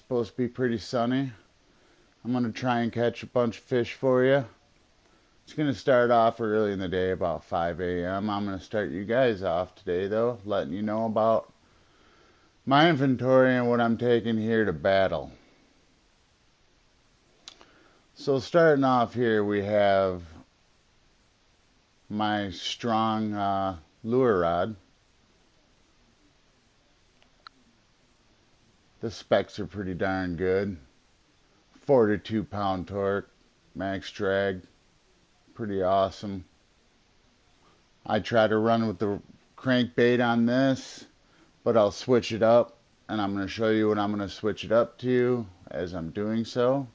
supposed to be pretty sunny. I'm going to try and catch a bunch of fish for you. It's going to start off early in the day, about 5 a.m. I'm going to start you guys off today, though, letting you know about my inventory and what I'm taking here to battle. So starting off here, we have my strong lure rod. The specs are pretty darn good. 42 pound torque, max drag, pretty awesome. I try to run with the crankbait on this, but I'll switch it up, and I'm going to show you what I'm going to switch it up to as I'm doing so.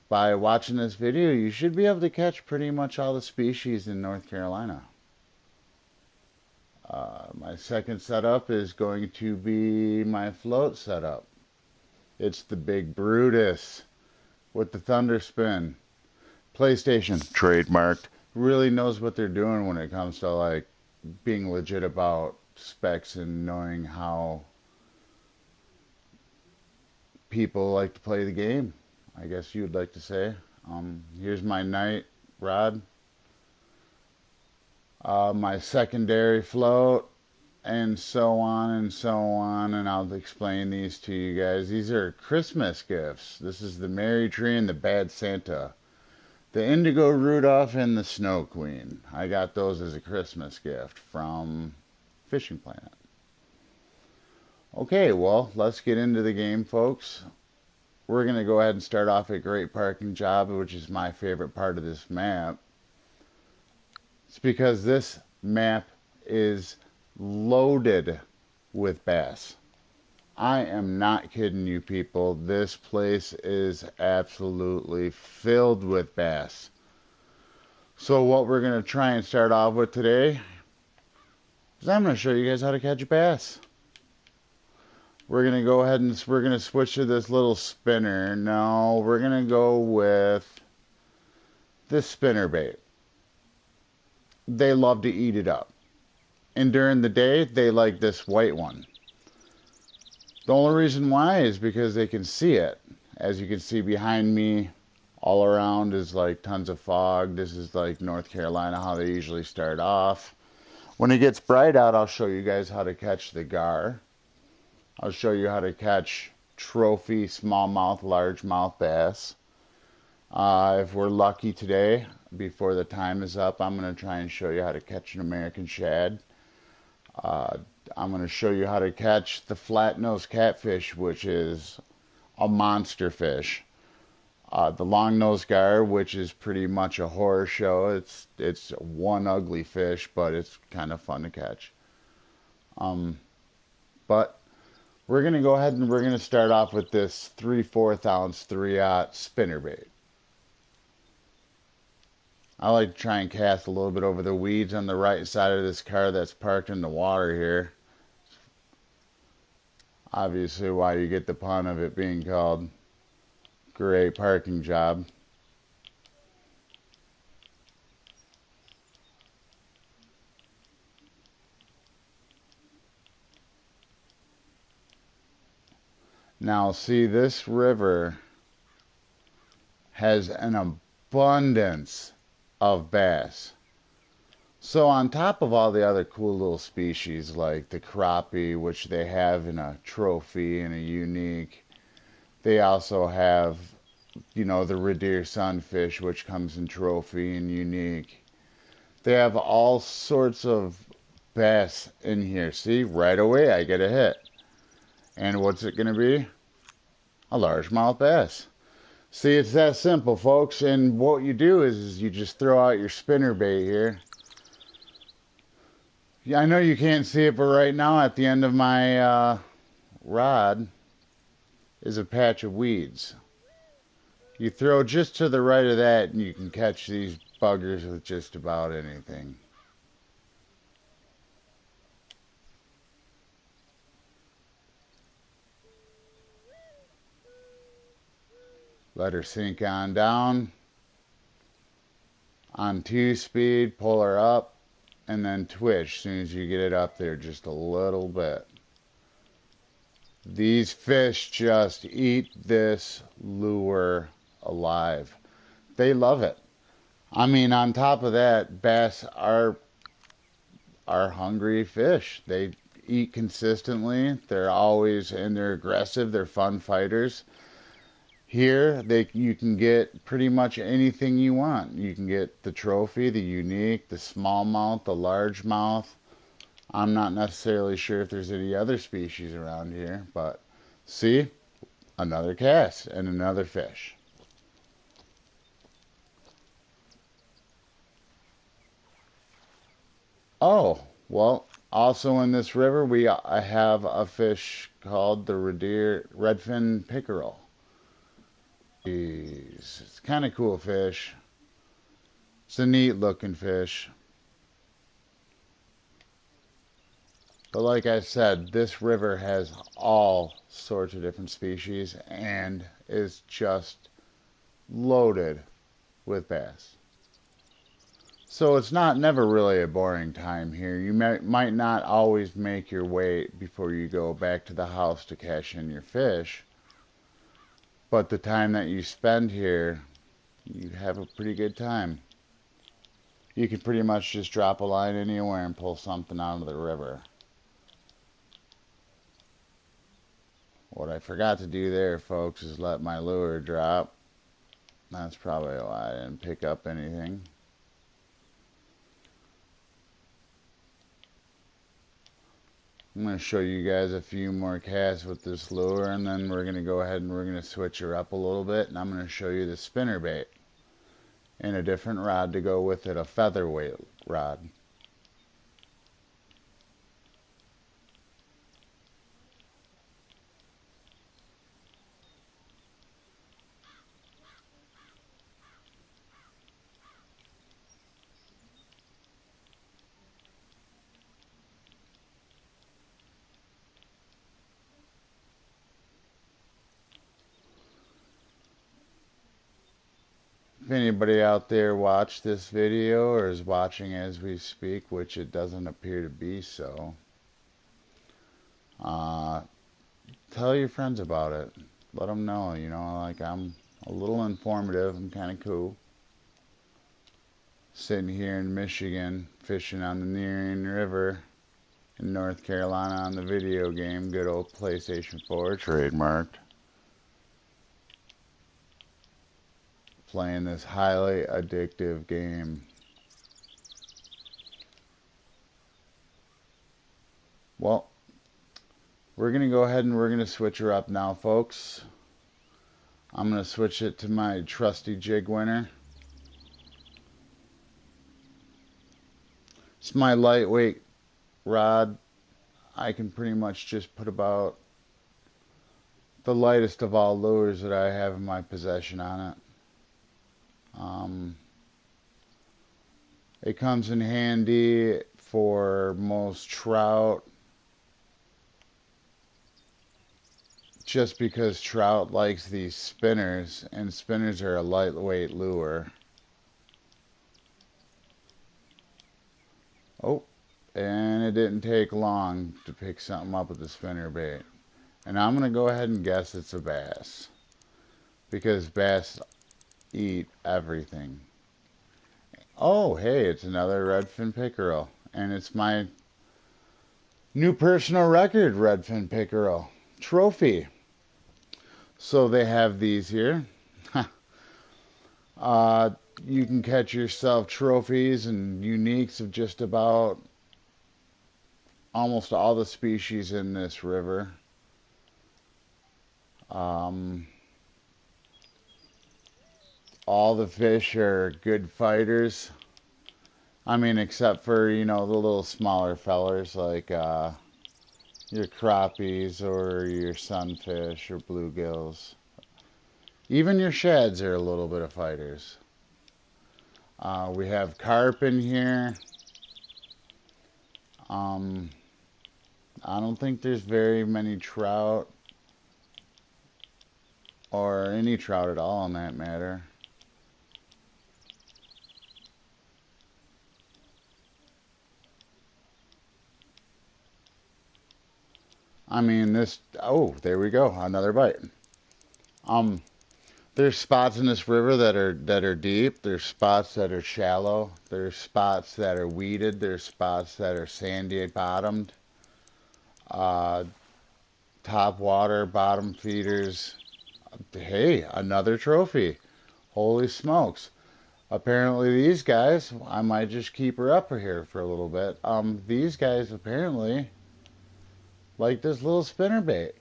By watching this video, you should be able to catch pretty much all the species in North Carolina. My second setup is going to be my float setup. It's the Big Brutus with the Thunder Spin. PlayStation, trademarked, really knows what they're doing when it comes to like being legit about specs and knowing how people like to play the game, I guess you'd like to say. Here's my night rod, my secondary float, and so on and so on, and I'll explain these to you guys. These are Christmas gifts. This is the Merry Tree and the Bad Santa. The Indigo Rudolph and the Snow Queen. I got those as a Christmas gift from Fishing Planet. Okay, well, let's get into the game, folks. We're going to go ahead and start off at Great Parking Job, which is my favorite part of this map. It's because this map is loaded with bass. I am not kidding you, people. This place is absolutely filled with bass. So what we're going to try and start off with today is I'm going to show you guys how to catch a bass. We're going to go ahead and we're going to switch to this little spinner. No, we're going to go with this spinner bait. They love to eat it up. And during the day, they like this white one. The only reason why is because they can see it. As you can see behind me, all around is like tons of fog. This is like North Carolina, how they usually start off. When it gets bright out, I'll show you guys how to catch the gar. I'll show you how to catch trophy smallmouth, largemouth bass. If we're lucky today, before the time is up, I'm going to try and show you how to catch an American shad. I'm going to show you how to catch the flat-nosed catfish, which is a monster fish. The long-nosed gar, which is pretty much a horror show. It's one ugly fish, but it's kind of fun to catch. But we're going to go ahead and we're going to start off with this 3/4 ounce 3/0 spinnerbait. I like to try and cast a little bit over the weeds on the right side of this car that's parked in the water here. Obviously why you get the pun of it being called Great Parking Job. Now see, this river has an abundance of bass. So on top of all the other cool little species like the crappie, which they have in a trophy and a unique, they also have, you know, the red deer sunfish, which comes in trophy and unique. They have all sorts of bass in here. See, right away I get a hit. And what's it going to be? A largemouth bass. See, it's that simple, folks. And what you do is you just throw out your spinner bait here. Yeah, I know you can't see it, but right now at the end of my rod is a patch of weeds. You throw just to the right of that and you can catch these buggers with just about anything. Let her sink on down. On 2-speed, pull her up, and then twitch as soon as you get it up there just a little bit. These fish just eat this lure alive. They love it. I mean, on top of that, bass are hungry fish. They eat consistently. They're always and they're aggressive. They're fun fighters. Here, you can get pretty much anything you want. You can get the trophy, the unique, the smallmouth, the largemouth. I'm not necessarily sure if there's any other species around here, but see, another cast and another fish. Oh, well, also in this river, I have a fish called the redfin pickerel. Jeez, it's kind of cool fish. It's a neat looking fish. But like I said, this river has all sorts of different species and is just loaded with bass. So it's never really a boring time here. You might not always make your weight before you go back to the house to cash in your fish, but the time that you spend here, you have a pretty good time. You can pretty much just drop a line anywhere and pull something out of the river. What I forgot to do there, folks, is let my lure drop. That's probably why I didn't pick up anything. I'm going to show you guys a few more casts with this lure, and then we're going to go ahead and we're going to switch her up a little bit, and I'm going to show you the spinner bait and a different rod to go with it, a featherweight rod. If anybody out there watched this video or is watching as we speak, which it doesn't appear to be so, uh, tell your friends about it. Let them know, you know, like I'm a little informative. I'm kind of cool. Sitting here in Michigan, fishing on the Nearing River in North Carolina on the video game, good old PlayStation 4, trademarked. Playing this highly addictive game. Well, we're going to go ahead and we're going to switch her up now, folks. I'm going to switch it to my trusty jig winner. It's my lightweight rod. I can pretty much just put about the lightest of all lures that I have in my possession on it. It comes in handy for most trout, just because trout likes these spinners, and spinners are a lightweight lure. Oh, and it didn't take long to pick something up with the spinner bait. And I'm going to go ahead and guess it's a bass, because bass eat everything. Oh, hey, it's another redfin pickerel, and it's my new personal record redfin pickerel trophy. So they have these here. You can catch yourself trophies and uniques of just about almost all the species in this river. All the fish are good fighters. I mean, except for, you know, the little smaller fellers like your crappies or your sunfish or bluegills. Even your shads are a little bit of fighters. We have carp in here. I don't think there's very many trout, or any trout at all in that matter. I mean, this, oh, there we go, another bite. Um, there's spots in this river that are deep. There's spots that are shallow. There's spots that are weeded. There's spots that are sandy bottomed. Uh, top water, bottom feeders. Hey, another trophy. Holy smokes. Apparently these guys, I might just keep her up here for a little bit. These guys apparently like this little spinner bait.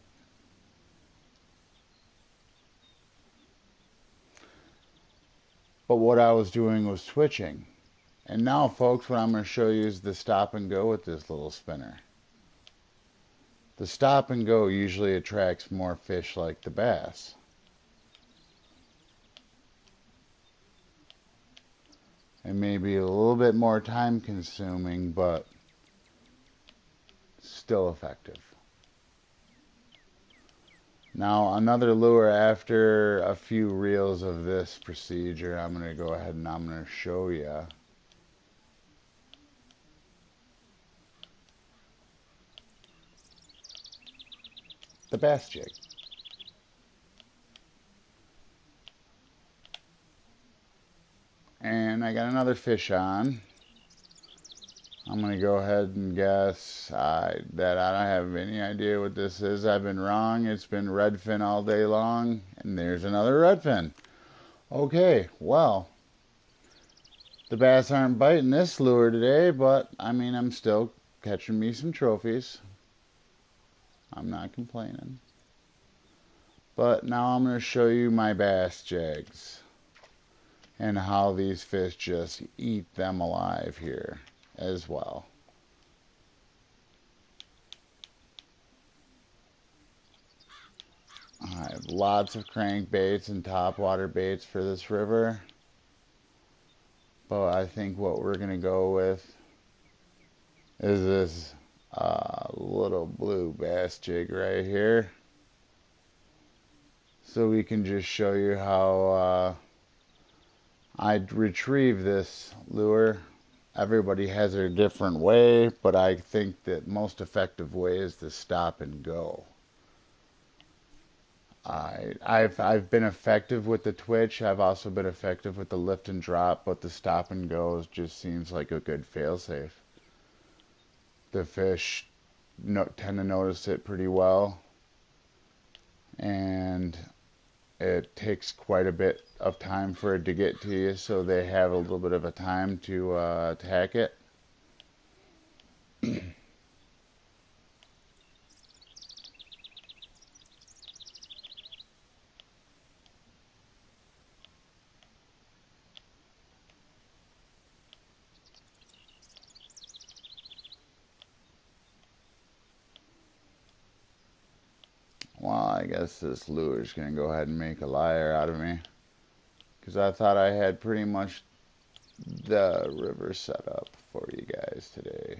But what I was doing was switching. And now, folks, what I'm going to show you is the stop and go with this little spinner. The stop and go usually attracts more fish like the bass. It may be a little bit more time consuming, but still effective. Now, another lure after a few reels of this procedure, I'm going to go ahead and I'm going to show you. The bass jig. And I got another fish on. I'm going to go ahead and guess that I don't have any idea what this is. I've been wrong. It's been redfin all day long. And there's another redfin. Okay, well, the bass aren't biting this lure today, but I mean, I'm still catching me some trophies. I'm not complaining. But now I'm going to show you my bass jigs and how these fish just eat them alive here as well. I have lots of crankbaits and topwater baits for this river, but I think what we're going to go with is this little blue bass jig right here. So we can just show you how I'd retrieve this lure. Everybody has their different way, but I think that most effective way is the stop and go. I've been effective with the twitch. I've also been effective with the lift and drop, but the stop and go just seems like a good failsafe. The fish tend to notice it pretty well, and it takes quite a bit of time for it to get to you, so they have a little bit of a time to attack it. Well, I guess this lure's gonna go ahead and make a liar out of me, because I thought I had pretty much the river set up for you guys today.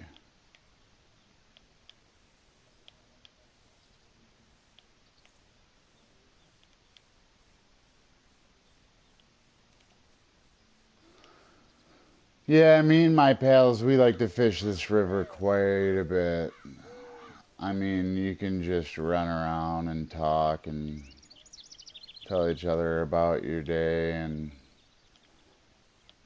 Yeah, me and my pals, we like to fish this river quite a bit. I mean, you can just run around and talk and tell each other about your day and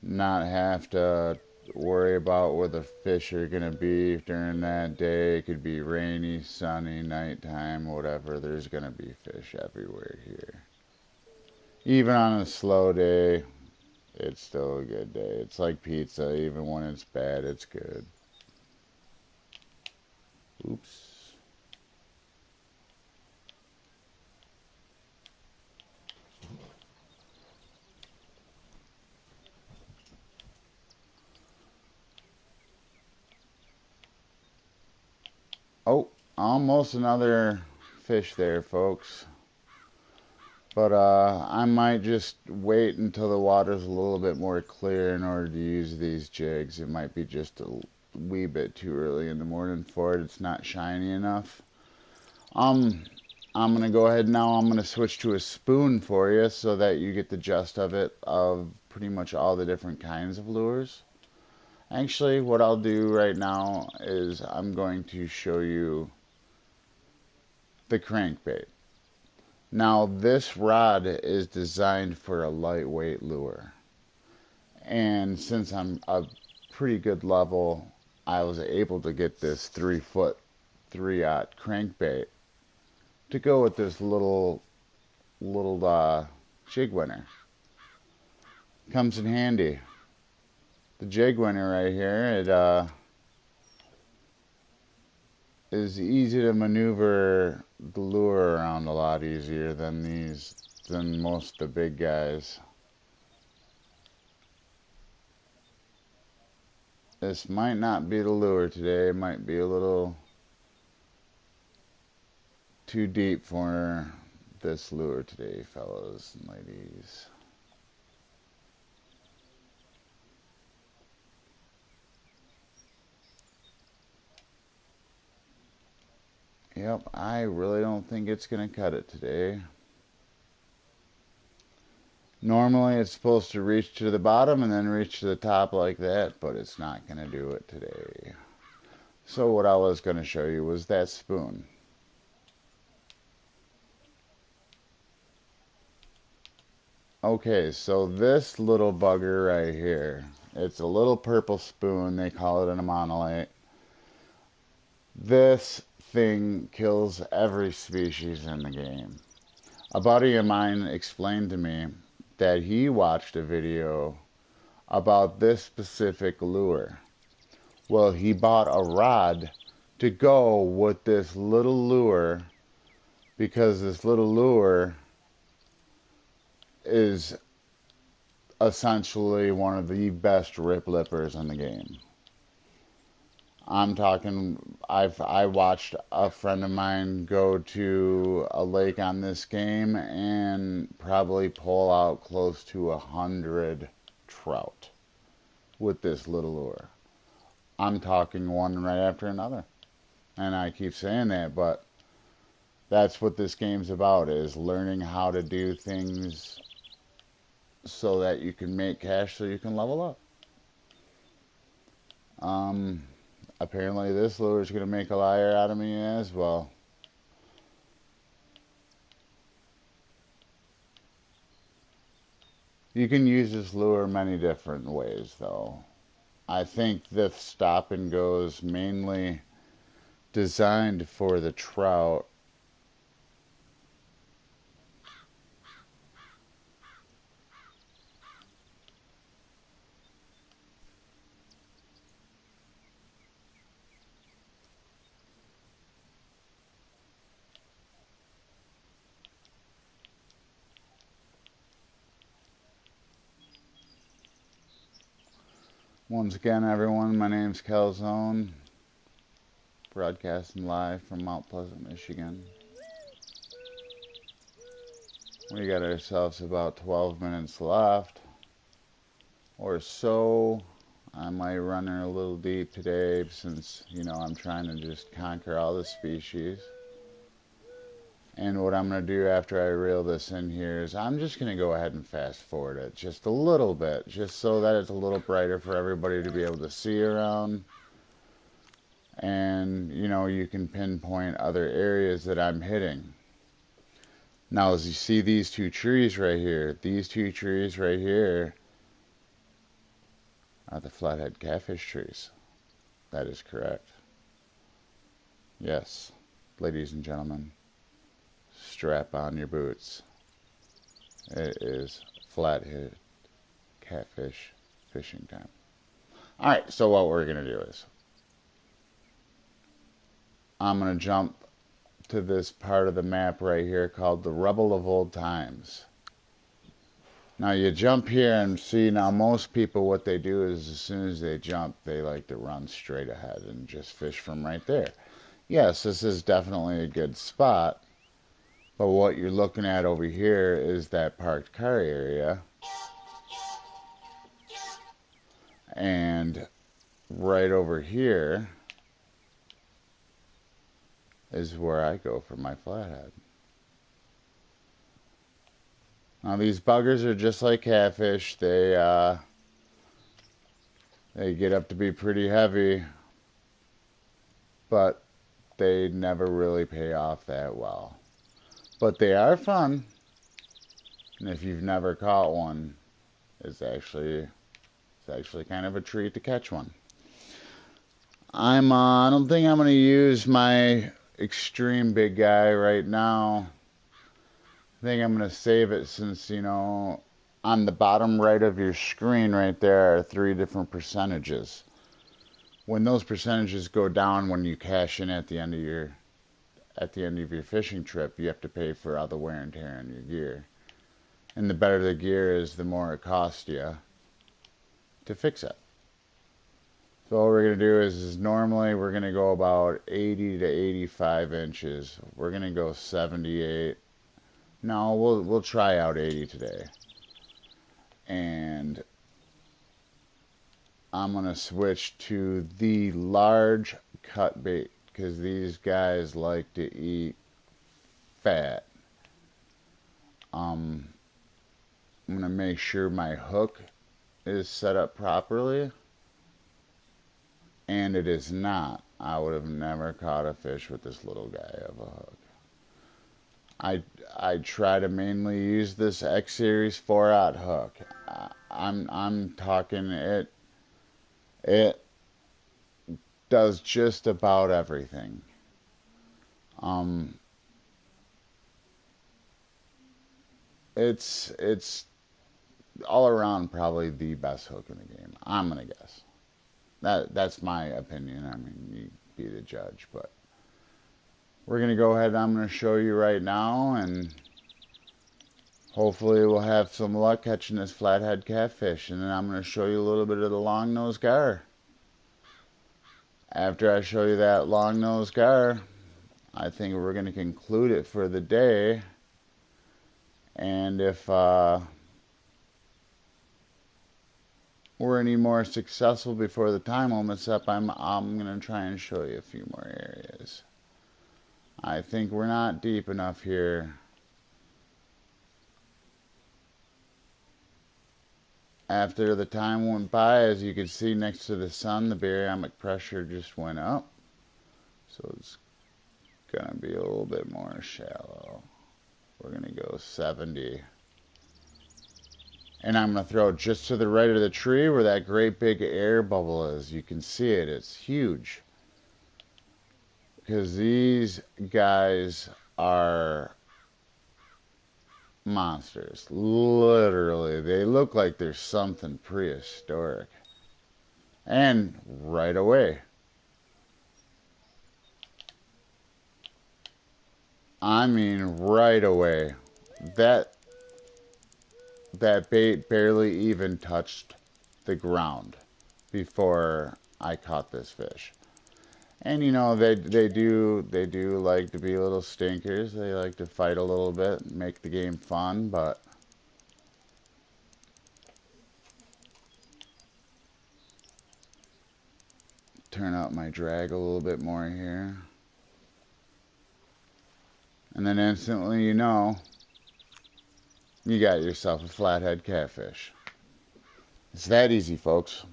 not have to worry about where the fish are going to be during that day. It could be rainy, sunny, nighttime, whatever. There's going to be fish everywhere here. Even on a slow day, it's still a good day. It's like pizza. Even when it's bad, it's good. Oops. Oh, almost another fish there, folks. But I might just wait until the water's a little bit more clear in order to use these jigs. It might be just a wee bit too early in the morning for it. It's not shiny enough. Um, I'm gonna go ahead now. I'm gonna switch to a spoon for you so that you get the gist of it, of pretty much all the different kinds of lures. Actually, what I'll do right now is I'm going to show you the crankbait. Now this rod is designed for a lightweight lure. And since I'm a pretty good level, I was able to get this 3-foot 3/0 crankbait to go with this little jig winner. Comes in handy. The jig winner right here, it is easy to maneuver the lure around a lot easier than most of the big guys. This might not be the lure today. It might be a little too deep for this lure today, fellas and ladies. Yep, I really don't think it's going to cut it today. Normally it's supposed to reach to the bottom and then reach to the top like that, but it's not going to do it today. So what I was going to show you was that spoon. Okay, so this little bugger right here, it's a little purple spoon. They call it a monolite. This thing kills every species in the game. A buddy of mine explained to me that he watched a video about this specific lure. Well, he bought a rod to go with this little lure because this little lure is essentially one of the best rip lippers in the game. I'm talking, I watched a friend of mine go to a lake on this game and probably pull out close to 100 trout with this little lure. I'm talking one right after another. And I keep saying that, but that's what this game's about, is learning how to do things so that you can make cash so you can level up. Apparently this lure is going to make a liar out of me as well. You can use this lure many different ways though. I think this stop and go is mainly designed for the trout. Once again, everyone, my name's Calzone, broadcasting live from Mount Pleasant, Michigan. We got ourselves about 12 minutes left or so. I might run her a little deep today since, I'm trying to just conquer all the species. And what I'm going to do after I reel this in here is I'm just going to go ahead and fast forward it just a little bit, just so that it's a little brighter for everybody to be able to see around. And, you can pinpoint other areas that I'm hitting. Now, as you see these two trees right here, are the flathead catfish trees. That is correct. Yes, ladies and gentlemen. Strap on your boots. It is flathead catfish fishing time. Alright, so what we're going to do is I'm going to jump to this part of the map right here called the Rebel of Old Times. Now you jump here and see, now most people what they do is as soon as they jump they like to run straight ahead and just fish from right there. Yes, this is definitely a good spot. But what you're looking at over here is that parked car area. And right over here is where I go for my flathead. Now these buggers are just like catfish. They get up to be pretty heavy. But they never really pay off that well. But they are fun, and if you've never caught one, it's actually kind of a treat to catch one. I don't think I'm going to use my extreme big guy right now. I think I'm going to save it since, on the bottom right of your screen right there are three different percentages. When those percentages go down when you cash in at the end of your fishing trip, you have to pay for all the wear and tear on your gear. And the better the gear is, the more it costs you to fix it. So what we're going to do is normally we're going to go about 80 to 85 inches. We're going to go 78. No, we'll try out 80 today. And I'm going to switch to the large cut bait because these guys like to eat fat. I'm going to make sure my hook is set up properly. And it is not. I would have never caught a fish with this little guy of a hook. I try to mainly use this X Series 4/0 hook. I'm talking it does just about everything. It's all around probably the best hook in the game. I'm gonna guess. That's my opinion. I mean, you be the judge, but we're gonna go ahead and I'm gonna show you right now, and hopefully we'll have some luck catching this flathead catfish, and then I'm gonna show you a little bit of the long-nosed gar. After I show you that long-nosed gar, I think we're gonna conclude it for the day. And if we're any more successful before the time limit's up, I'm gonna try and show you a few more areas. I think we're not deep enough here. After the time went by, as you can see next to the sun, the barometric pressure just went up. So it's gonna be a little bit more shallow. We're gonna go 70. And I'm going to throw it just to the right of the tree where that great big air bubble is. You can see it. It's huge. Because these guys are monsters. Literally. They look like they're something prehistoric. And right away. I mean right away. That bait barely even touched the ground before I caught this fish. And they do like to be little stinkers. They like to fight a little bit, make the game fun, but turn up my drag a little bit more here. And then instantly you got yourself a flathead catfish. It's that easy, folks.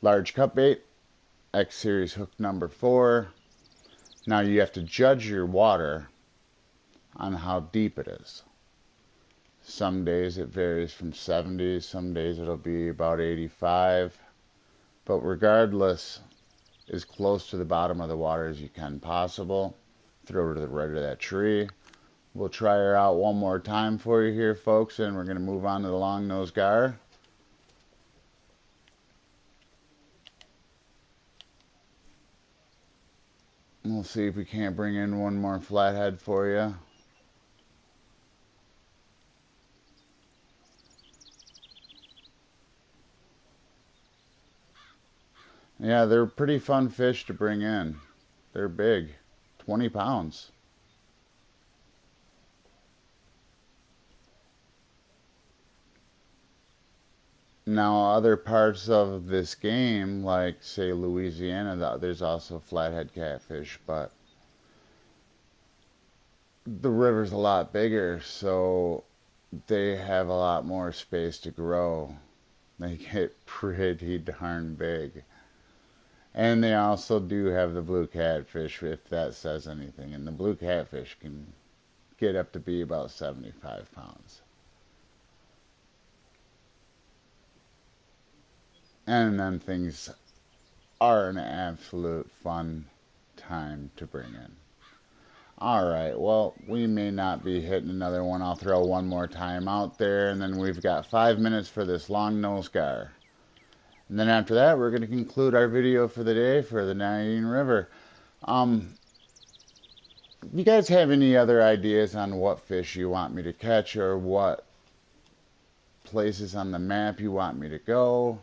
Large cut bait, X Series hook number 4. Now you have to judge your water on how deep it is. Some days it varies from 70, some days it'll be about 85. But regardless, as close to the bottom of the water as you can possible. Throw her to the right of that tree. We'll try her out one more time for you here, folks, and we're going to move on to the long-nosed gar. We'll see if we can't bring in one more flathead for you. Yeah, they're pretty fun fish to bring in. They're big, 20 pounds. Now, other parts of this game, like, say, Louisiana, there's also flathead catfish, but the river's a lot bigger, so they have a lot more space to grow. They get pretty darn big. And they also do have the blue catfish, if that says anything. And the blue catfish can get up to be about 75 pounds. And then things are an absolute fun time to bring in. Alright, well, we may not be hitting another one. I'll throw one more time out there, and then we've got 5 minutes for this long-nosed gar. And then after that, we're going to conclude our video for the day for the Nain River. You guys have any other ideas on what fish you want me to catch, or what places on the map you want me to go,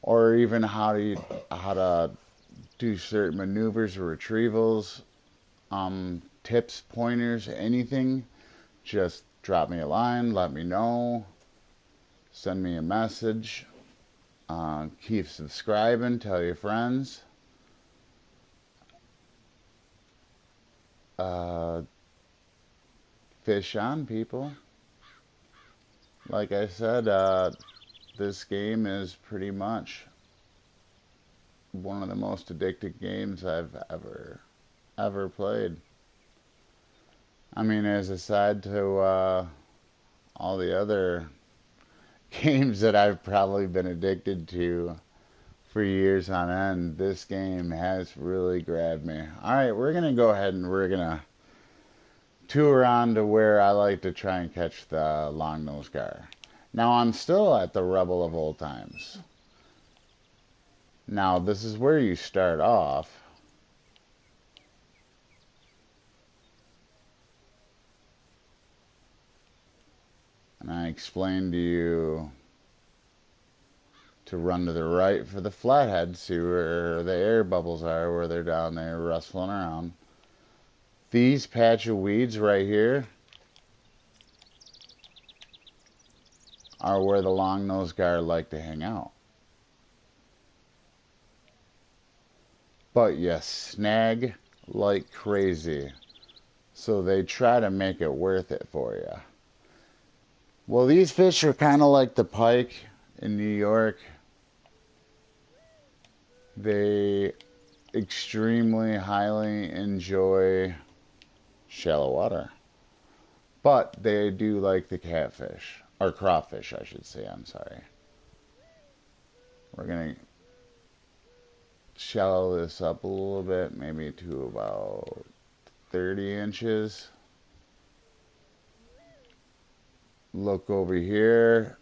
or even how to do certain maneuvers or retrievals, tips, pointers, anything, just drop me a line, let me know, send me a message, keep subscribing, tell your friends. Fish on, people. Like I said, this game is pretty much one of the most addictive games I've ever played. I mean, as aside to all the other games that I've probably been addicted to for years on end, this game has really grabbed me. Alright, we're going to go ahead and we're going to tour on to where I like to try and catch the long-nosed gar. Now, I'm still at the Rebel of Old Times. Now, this is where you start off. And I explained to you to run to the right for the flathead, see where the air bubbles are, where they're down there rustling around. These patch of weeds right here are where the long-nosed gar like to hang out. But you snag like crazy, so they try to make it worth it for you. Well, these fish are kind of like the pike in New York. They extremely highly enjoy shallow water. But they do like the catfish, or crawfish, I should say, I'm sorry. We're going to shallow this up a little bit, maybe to about 30 inches. Look over here.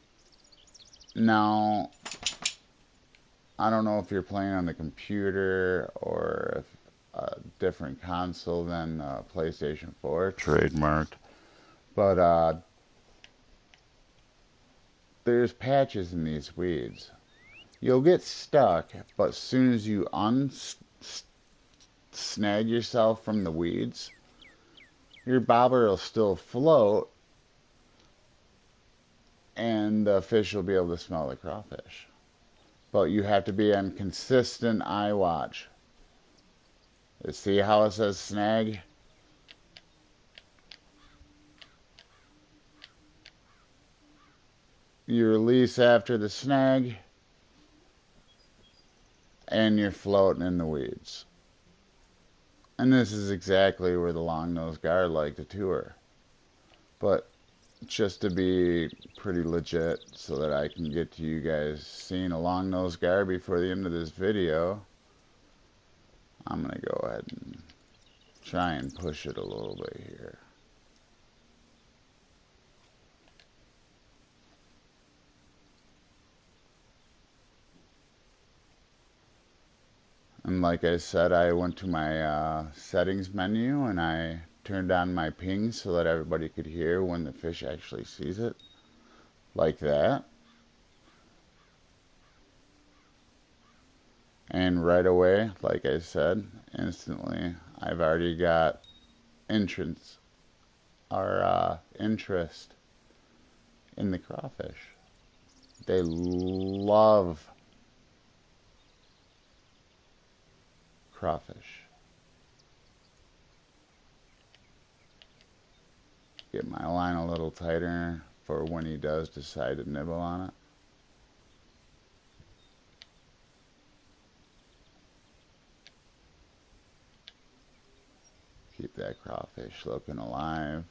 Now, I don't know if you're playing on the computer or if a different console than PlayStation 4, trademarked. But there's patches in these weeds. You'll get stuck, but as soon as you snag yourself from the weeds, your bobber will still float, and the fish will be able to smell the crawfish. But you have to be on consistent eye watch. You see how it says snag? You release after the snag, and you're floating in the weeds. And this is exactly where the long-nosed gar like to tour. But just to be pretty legit so that I can get to you guys seeing a long-nosed gar before the end of this video, I'm going to go ahead and try and push it a little bit here. And like I said, I went to my settings menu and I turned on my ping so that everybody could hear when the fish actually sees it. Like that. And right away, like I said, instantly, I've already got interest in the crawfish. They love crawfish. Get my line a little tighter for when he does decide to nibble on it. that crawfish looking alive.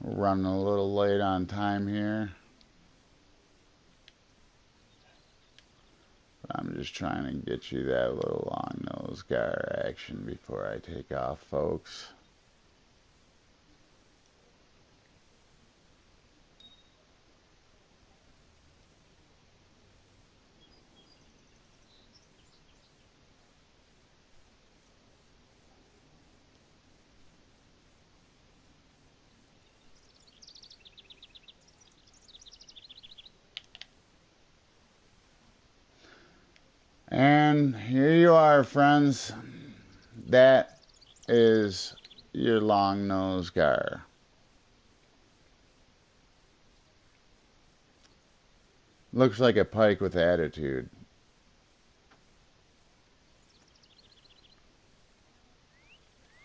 We're running a little late on time here. I'm just trying to get you that little long nose gar action before I take off, folks. And here you are, friends. That is your long nose gar. Looks like a pike with attitude.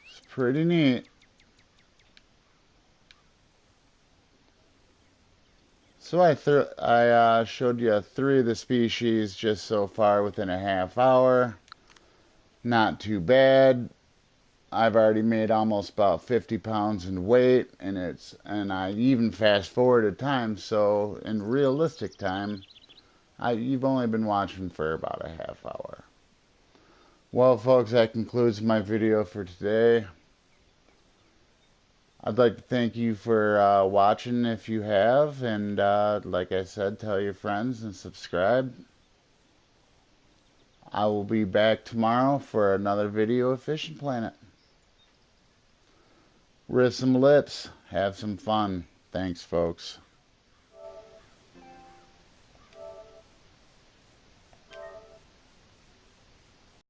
It's pretty neat. So I showed you 3 of the species just so far within a half hour. Not too bad. I've already made almost about 50 pounds in weight, and I even fast forwarded time, so in realistic time, you've only been watching for about a half hour. Well, folks, that concludes my video for today. I'd like to thank you for watching if you have, and like I said, tell your friends and subscribe. I will be back tomorrow for another video of Fishing Planet. Wrist some lips, have some fun. Thanks, folks.